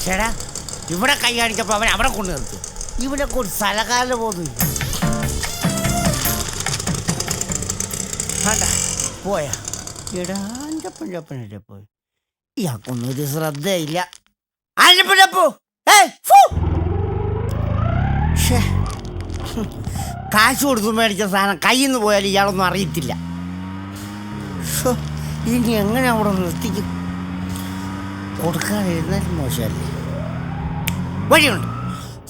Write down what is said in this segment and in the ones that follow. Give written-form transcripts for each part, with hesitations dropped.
ചേടാ ഇവിടെ കൈ കാണിച്ചപ്പോൾ അവൻ അവിടെ കൊണ്ട് നിർത്തി. ഇവിടെ ഒരു സ്ഥലകാലം പോകുന്നില്ല. പോയാ എടാ ആൻ്റപ്പൻ്റെ പോയി. ഇയാൾക്കൊന്നും ഒരു ശ്രദ്ധയില്ല. ആൻ്റപ്പോ കാശ് കൊടുത്തു മേടിച്ച സാധനം കയ്യിൽ നിന്ന് പോയാൽ ഇയാളൊന്നും അറിയത്തില്ല. ഇനി എങ്ങനെ അവിടെ നിർത്തിക്കും? കൊടുക്കാതിരുന്നാലും മോശമല്ലേ. വഴിയുണ്ട്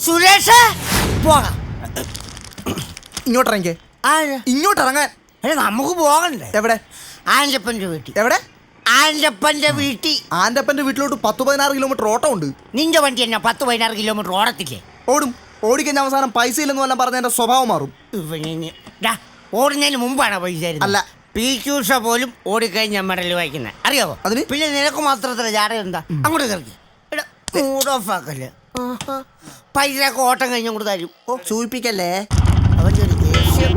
സുരേഷ്, പോകാം. ഇങ്ങോട്ടിറങ്ങിക്കേ. ഇങ്ങോട്ടിറങ്ങാൻ. നമുക്ക് പോകണ്ടേ? എവിടെ? ആൻ്റപ്പൻ്റെ വീട്ടിൽ. എവിടെ? ആൻ്റപ്പൻ്റെ വീട്ടിൽ. ആൻ്റപ്പൻ്റെ വീട്ടിലോട്ട് 10-16 കിലോമീറ്റർ ഓട്ടം ഉണ്ട്. നിന്റെ വണ്ടി തന്നെ 10-16 കിലോമീറ്റർ ഓടത്തില്ലേ? ഓടും. ഓടിക്കഴിഞ്ഞ അവസാനം പൈസ ഇല്ലെന്ന് വല്ലതും പറഞ്ഞ എന്റെ സ്വഭാവം മാറും. ഓടുന്നതിന് മുമ്പാണ് പൈസ അല്ല. പീച്ചൂഷ പോലും ഓടിക്കഴിഞ്ഞ മെഡൽ വായിക്കുന്നത് അറിയാവോ? അതിന് പിന്നെ നിനക്ക് മാത്രത്തില്ല ജാട എന്താ? അങ്ങോട്ട് കയറി മൂഡ് ഓഫ് ആക്കല്ലേ. പൈസ ഒക്കെ ഓട്ടം കഴിഞ്ഞ അങ്ങോട്ട് തരും. സൂചിപ്പിക്കല്ലേ. അവൻ്റെ ഒരു ദേഷ്യം.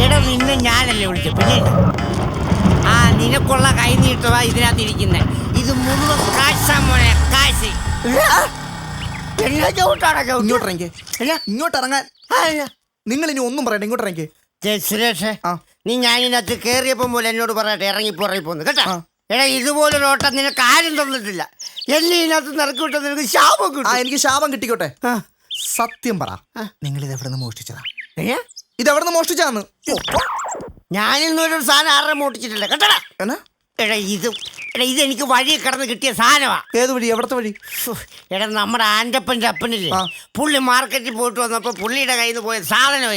എടാ നിന്നെ ഞാനല്ലേ വിളിച്ചു. പിന്നെ നിനക്കുള്ള കൈ നീട്ടതാ ഇതിനകത്ത് ഇരിക്കുന്നത്. ഇത് മുഴുവൻ കാശാ മോനെ, കാശ്. ഇങ്ങോട്ടിറങ്ങാൻ. നിങ്ങൾ ഇനി ഒന്നും പറയണ്ട. ഇങ്ങോട്ടിറങ്ങി. സുരേഷ്, നീ ഞാനിനകത്ത് കയറിയപ്പം പോലെ എന്നോട് പറയട്ടെ ഇറങ്ങിപ്പോന്ന് കേട്ടോ. എടാ ഇതുപോലൊരു ഓട്ടം നിനക്ക് ആരും തന്നിട്ടില്ല. എന്നെ ഇതിനകത്ത് നിറക്കി വിട്ടാൽ നിനക്ക് ശാപം കിട്ടും. എനിക്ക് ശാപം കിട്ടിക്കോട്ടെ. സത്യം പറ, നിങ്ങൾ ഇത് എവിടെ നിന്ന് മോഷ്ടിച്ചതാ? ഇത് എവിടെ നിന്ന് മോഷ്ടിച്ചാന്ന്? ഞാനിന്നൊരു സാധനം ആരുടെ മോഷ്ടിച്ചിട്ടില്ല കേട്ടടാ. എടാ ഇതെനിക്ക് വഴി കിടന്ന് കിട്ടിയ സാധനമാ. ഏത് വഴി? എവിടത്തെ വഴി? എടാ നമ്മുടെ ആൻ്റപ്പൻ്റെ അപ്പനില്ലേ, പുള്ളി മാർക്കറ്റിൽ പോയിട്ട് വന്നപ്പോൾ പുള്ളിയുടെ കയ്യിൽ നിന്ന് പോയ സാധനം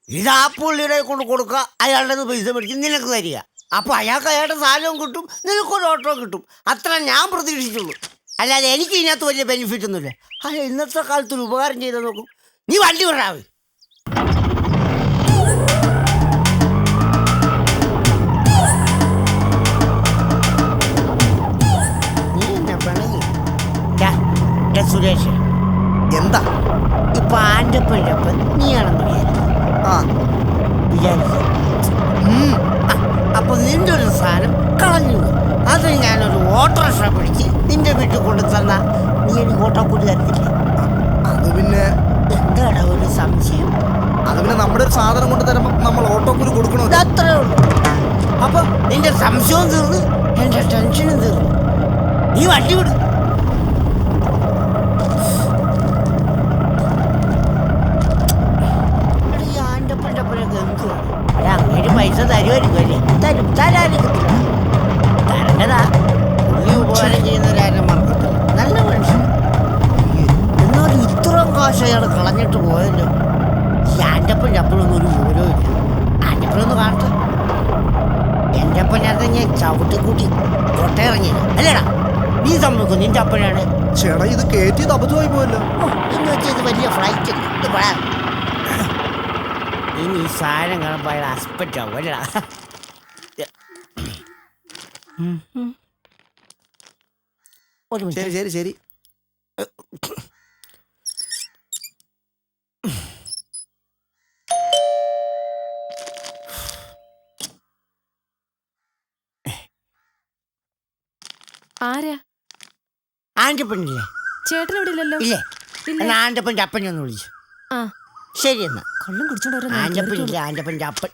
ഇത് ആ പുള്ളിയുടെ കൊണ്ട് കൊടുക്കുക. അയാളുടെ പൈസ മേടിച്ച് നിനക്ക് തരിക. അപ്പോൾ അയാൾക്ക് അയാളുടെ സാധനവും കിട്ടും, നിനക്കൊരു ഓട്ടോ കിട്ടും. അത്ര ഞാൻ പ്രതീക്ഷിച്ചുള്ളൂ. അല്ലാതെ എനിക്ക് ഇതിനകത്ത് വലിയ ബെനിഫിറ്റ് ഒന്നുമില്ല. അല്ല ഇന്നത്തെ കാലത്തൊരു ഉപകാരം ചെയ്ത് നോക്കും. നീ വണ്ടി വിടാവേ. സുരേഷ്, എന്താ ഇപ്പൊ ആൻ്റപ്പൻ്റെ അപ്പം നീയാണെന്ന് വിചാരിച്ചു. അപ്പൊ നിന്റെ ഒരു സാധനം കളഞ്ഞു. അത് ഞാനൊരു ഓട്ടോറിക്ഷ പിടിച്ച് നിന്റെ വീട്ടിൽ കൊണ്ടു തന്ന നീ എനിക്ക് ഓട്ടോക്കൂലി തരത്തില്ലേ? അത് പിന്നെ എന്താടാ ഒരു സംശയം? അത് പിന്നെ നമ്മുടെ ഒരു സാധനം കൊണ്ട് തരുമ്പോൾ നമ്മൾ ഓട്ടോക്കൂലി കൊടുക്കണോ? അത്രേ ഉള്ളൂ. അപ്പൊ നിന്റെ സംശയവും തീർന്നു, എന്റെ ടെൻഷനും തീർന്നു. നീ വണ്ടി വിടും. അങ്ങേര് പൈസ തരുമായിരിക്കും അല്ലേ? തരാതിരിക്കത്തില്ല. തരേണ്ടതാ. പുള്ളി ഉപകാരം ചെയ്യുന്നവരാരും മറക്കത്തില്ല. നല്ല മനുഷ്യൻ. എന്നാലും ഇത്രയും കാശ് അയാൾ കളഞ്ഞിട്ട് പോയല്ലോ. ഈ ആൻ്റപ്പൻ്റെ അപ്പനൊന്നും ഒരു വിവരവും ഇല്ല. ആൻ്റപ്പനൊന്ന് കാണട്ടെ. എൻ്റെ അപ്പനകത്ത് ഞാൻ ചവിട്ടിക്കൂട്ടി കൊട്ടയിറങ്ങിയില്ല അല്ലേടാ? നീ സമ്മതിക്കും നിന്റെ അപ്പനാണ്. ചേട്ടാ ഇത് കയറ്റിയത് അബദ്ധമായി പോയല്ലോ. എന്ന് വെച്ചാൽ ഇത് വലിയ ഫ്ലൈറ്റ് അല്ലേ? ഇത് പറയാം. ഇനി ഈ സാധനം കാണുമ്പോൾ അയാൾ ഹസ്ബൻഡ് ആവും അല്ലടാ. ശരി ശരി ശരി. ആരാ? ആൻ്റപ്പനില്ലേ? ചേട്ടൻ ഇവിടെ ഇല്ലല്ലോ. ഇല്ലേ? ആൻ്റപ്പൻ്റെ അപ്പനെ ഒന്ന് വിളിച്ചു. ശരി എന്നാ. കള്ളം കുടിച്ചോണ്ട് ആൻ്റപ്പനില്ല, ആൻ്റപ്പൻ്റെ അപ്പൻ.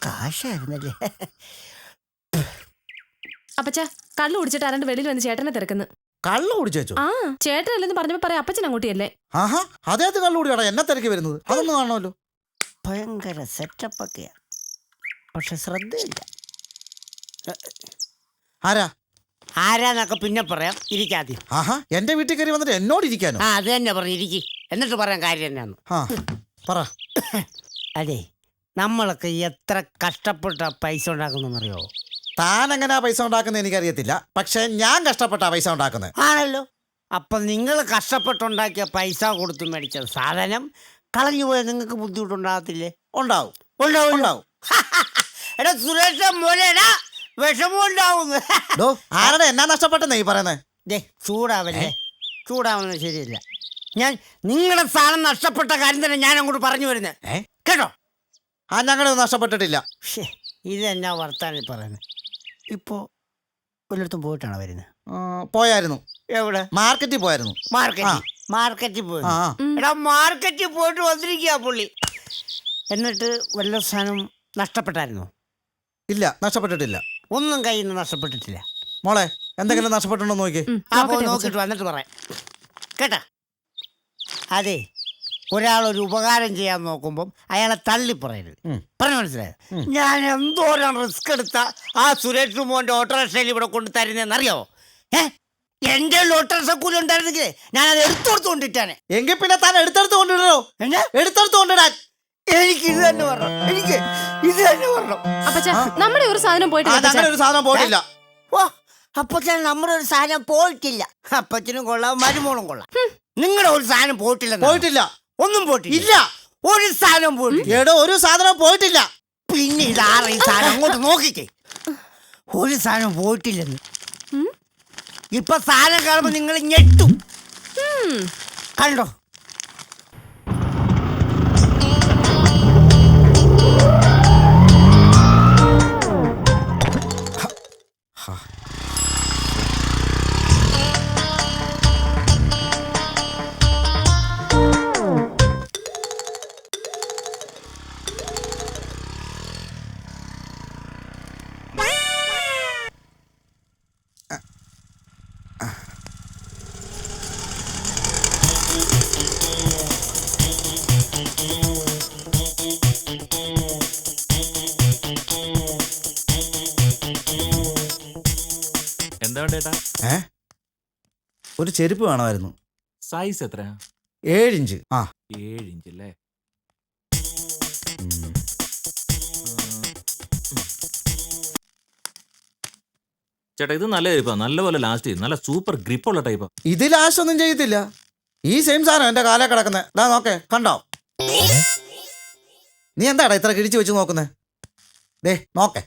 കാശായിരുന്നല്ലേ. അപ്പച്ചാ കള്ളു കുടിച്ചിട്ട് ആരാണ്ട് വെളിയിൽ വന്ന് ചേട്ടനെ തിരക്കുന്നു. കള്ളു കുടിച്ചോ? ആ ചേട്ടനല്ലെന്ന് പറഞ്ഞപ്പോ പറയാം അപ്പച്ചൻ അങ്ങോട്ടിയല്ലേ. ആഹാ അദ്ദേഹത്തെ കള്ളു കുടിയാടാ എന്നെ തിരക്കി വരുന്നത്. അതൊന്നും കാണണമല്ലോ. ഭയങ്കര സെറ്റപ്പ് ഒക്കെയാ, പക്ഷെ ശ്രദ്ധയില്ല. ആരാന്നൊക്കെ പിന്നെ പറയാം. ഇരിക്കാദ്യം. ആഹാ എന്റെ വീട്ടിൽ കയറി വന്നിട്ട് എന്നോട് ഇരിക്കാനോ? അത് തന്നെ പറഞ്ഞു ഇരിക്കി. എന്നിട്ട് പറയാൻ കാര്യം എന്നാന്ന് പറ. അതെ, നമ്മളൊക്കെ എത്ര കഷ്ടപ്പെട്ട പൈസ ഉണ്ടാക്കുന്നറിയോ? താൻ എങ്ങനെയാ പൈസ ഉണ്ടാക്കുന്നത് എനിക്കറിയത്തില്ല, പക്ഷെ ഞാൻ കഷ്ടപ്പെട്ടാ പൈസ ഉണ്ടാക്കുന്നത്. ആണല്ലോ. അപ്പൊ നിങ്ങൾ കഷ്ടപ്പെട്ടുണ്ടാക്കിയ പൈസ കൊടുത്തു മേടിച്ച സാധനം കളഞ്ഞു പോയാൽ നിങ്ങൾക്ക് ബുദ്ധിമുട്ടുണ്ടാകത്തില്ലേ? ഉണ്ടാവും. എടാ സുരേഷ മോനെടാ, വിഷമം ഉണ്ടാവും. ആരുടെ എന്നാ നഷ്ടപ്പെട്ടെന്നേ ഈ പറയുന്നത്? ചൂടാവുന്നത് ശരിയല്ല. ഞാൻ നിങ്ങളുടെ സാധനം നഷ്ടപ്പെട്ട കാര്യം തന്നെ ഞാൻ അങ്ങോട്ട് പറഞ്ഞു വരുന്നത് കേട്ടോ. ഞങ്ങളൊന്നും നഷ്ടപ്പെട്ടിട്ടില്ല. ഇതെന്നാ വർത്താനം പറയുന്നത്? ഇപ്പോൾ വല്ലയിടത്തും പോയിട്ടാണോ വരുന്നത്? പോയായിരുന്നു. എവിടെ? മാർക്കറ്റിൽ പോയായിരുന്നു. മാർക്കറ്റിൽ പോയി. ആ എടാ, മാർക്കറ്റിൽ പോയിട്ട് വന്നിരിക്കുക പുള്ളി. എന്നിട്ട് വല്ല സാധനം നഷ്ടപ്പെട്ടായിരുന്നോ? ഇല്ല, നഷ്ടപ്പെട്ടിട്ടില്ല. ഒന്നും കയ്യിൽ നിന്ന് നഷ്ടപ്പെട്ടിട്ടില്ല. മോളെ എന്തെങ്കിലും നഷ്ടപ്പെട്ടുണ്ടോ നോക്കി. നോക്കിട്ട് വന്നിട്ട് പറയാം കേട്ടാ. അതെ, ഒരാളൊരു ഉപകാരം ചെയ്യാൻ നോക്കുമ്പം അയാളെ തള്ളി പറയരുത്. പറഞ്ഞു മനസ്സിലായോ? ഞാൻ എന്തോരം റിസ്ക് എടുത്ത ആ സുരേഷ് മോന്റെ ഓട്ടോറിക്ഷയിൽ ഇവിടെ കൊണ്ട് തരുന്നതെന്നറിയാവോ? എന്റെ ഓട്ടോറിക്ഷ കൂലി ഉണ്ടായിരുന്നെങ്കിൽ ഞാനത് എടുത്തോടുത്തോണ്ടിട്ടാണ്. എങ്കിൽ പിന്നെ താൻ എടുത്തെടുത്ത് കൊണ്ടിടോ. എടുത്തെടുത്ത് കൊണ്ടിടാൻ എനിക്ക് ഇത് തന്നെ പറഞ്ഞു. എനിക്ക് ഇത് തന്നെ പറഞ്ഞു. അപ്പച്ച നമ്മുടെ ഒരു സാധനം അങ്ങനെ ഒരു സാധനം പോയിട്ടില്ല. ഓ, അപ്പച്ചൻ നമ്മുടെ ഒരു സാധനം പോയിട്ടില്ല. അപ്പച്ചനും കൊള്ളാം, മരുമോളും കൊള്ളാം. നിങ്ങളുടെ ഒരു സാധനം പോയിട്ടില്ല. ഒന്നും പോയിട്ടില്ല. ഒരു സാധനം പോയിട്ടില്ല. എടോ, ഒരു സാധനം പോയിട്ടില്ല. പിന്നെ ഇതാറ ഈ സാധനം അങ്ങോട്ട് നോക്കിക്കേ. ഒരു സാധനം പോയിട്ടില്ലെന്ന്. ഇപ്പൊ സാധനം കാണുമ്പോ നിങ്ങൾ ഞെട്ടും. കണ്ടോ? എന്താ വേണ്ടേട്ടാ? ഒരു ചെരുപ്പ് വേണമായിരുന്നു. സൈസ് എത്രയാ? 7 ഇഞ്ച്. 7 ഇഞ്ച് അല്ലേ? ചേട്ടാ, ഇത് നല്ല ടൈപ്പാ, നല്ലപോലെ ലാസ്റ്റ് ചെയ്യും, നല്ല സൂപ്പർ ഗ്രിപ്പുള്ള ടൈപ്പാ. ഇത് ലാസ്റ്റ് ഒന്നും ചെയ്യത്തില്ല. ഈ സെയിം സാധനം എന്റെ കാലേ കിടക്കുന്നത്. ദാ നോക്കേ, കണ്ടോ? നീ എന്താടാ ഇത്ര കിഴിച്ചു വെച്ച് നോക്കുന്നേ? ദേ നോക്കേ.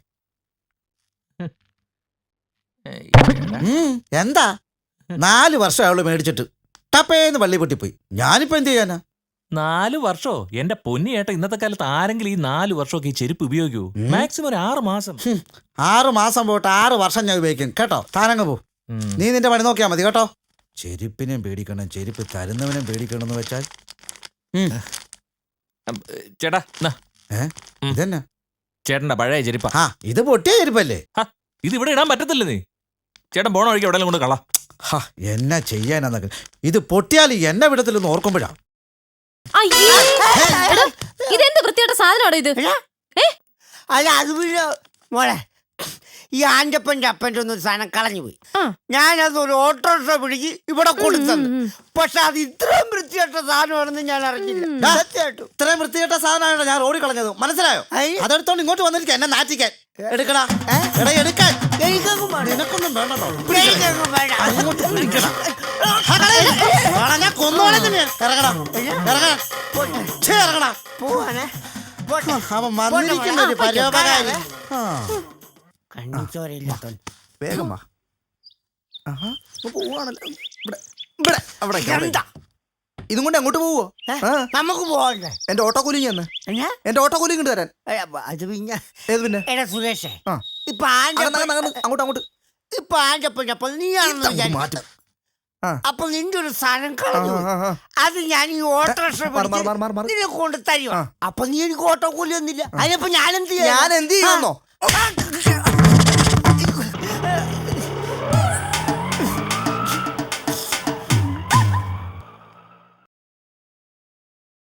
എന്താ 4 വർഷം അവള് മേടിച്ചിട്ട് ടപ്പേന്ന് പള്ളി പൊട്ടിപ്പോയി. ഞാനിപ്പോ എന്ത് ചെയ്യാനാ? 4 വർഷോ? എന്റെ പൊന്നി ഏട്ടാ, ഇന്നത്തെ കാലത്ത് ആരെങ്കിലും ഈ 4 വർഷമൊക്കെ ഈ ചെരുപ്പ് ഉപയോഗിക്കൂ? മാക്സിമം ഒരു 6 മാസം. 6 മാസം പോയിട്ട് 6 വർഷം ഞാൻ ഉപയോഗിക്കും കേട്ടോ. താനങ്ങ് പോ. നീ നിന്റെ പണി നോക്കിയാ മതി കേട്ടോ. ചെരുപ്പിനെയും പേടിക്കണം, ചെരുപ്പ് തരുന്നവനെയും പേടിക്കണം എന്ന് വെച്ചാൽ. ചേട്ടാ, ഇതെന്നാ? ചേട്ടന്റെ പഴയ ചെരുപ്പാ. ഇത് പൊട്ടിയ ചെരുപ്പല്ലേ? ഇത് ഇവിടെ ഇടാൻ പറ്റത്തില്ല. നീ ചേട്ടൻ പോണ വഴിക്ക് എവിടെയെങ്കിലും കൊണ്ട് കളാ. എന്നാ ചെയ്യാനാന്നൊക്കെ. ഇത് പൊട്ടിയാൽ എന്നെ വിടത്തില്ലെന്ന് ഓർക്കുമ്പോഴാ. ഇതെന്ത് വൃത്തിയായിട്ട സാധനമാണോ ഇത്? അല്ല, അത് പിന്നെ മോളെ, ഈ ആൻ്റപ്പൻ്റെ അപ്പൻ്റെ ഒന്നും സാധനം കളഞ്ഞു പോയി. ഞാനതൊരു ഓട്ടോറിക്ഷ പിടിച്ച് ഇവിടെ കൊടുത്തത്. പക്ഷെ അത് ഇത്രയും വൃത്തിയായിട്ട സാധനമാണെന്ന് ഞാൻ അറിഞ്ഞില്ല. സത്യമായിട്ടും ഇത്രയും വൃത്തികെട്ട സാധനമാണോ ഞാൻ റോഡിൽ കളഞ്ഞത്? മനസ്സിലായോ? അതെടുത്തോണ്ട് ഇങ്ങോട്ട് വന്നിരിക്കുക എന്നെ നാറ്റിക്കാൻ. എടുക്കടാ, എടുക്കാൻ. നിനക്കൊന്നും വേണ്ടോ? ഞാൻ കൊന്നോളെ തന്നെ. ഇറങ്ങടാ, ഇറങ്ങടാ. പോവാനേ അവൻ വന്നിരിക്കുന്ന ഒരു പരോപകാരി. കണ്ണിച്ചോരയില്ലാത്ത വേഗം വാ. പോവാണല്ലോ. എന്താ ഇതും കൊണ്ട് അങ്ങോട്ട് പോവോ? നമുക്ക് പോകണ്ടേ? എന്റെ ഓട്ടോ കൂലിങ് തന്നെ. എന്റെ ഓട്ടോ കൂലിങ് കൊണ്ട് തരാൻ. അത് പിന്നെ ഏത് പിന്നെ? എടാ സുരേഷേ, ഇപ്പൊ അങ്ങോട്ട് ഇപ്പൊ ആൻ്റപ്പൻ്റെ നീയാണെന്ന് മാറ്റും. അപ്പൊ നിന്റെ ഒരു സാധനം കളഞ്ഞു. അത് ഞാൻ ഈ ഓട്ടോറിക്ഷ നിന്നെ കൊണ്ട് തരുവാ. അപ്പൊ നീ എനിക്ക് ഓട്ടോ കൂലി ഒന്നില്ല. അതിനിപ്പോ ഞാൻ എന്ത് ചെയ്യുന്നോ?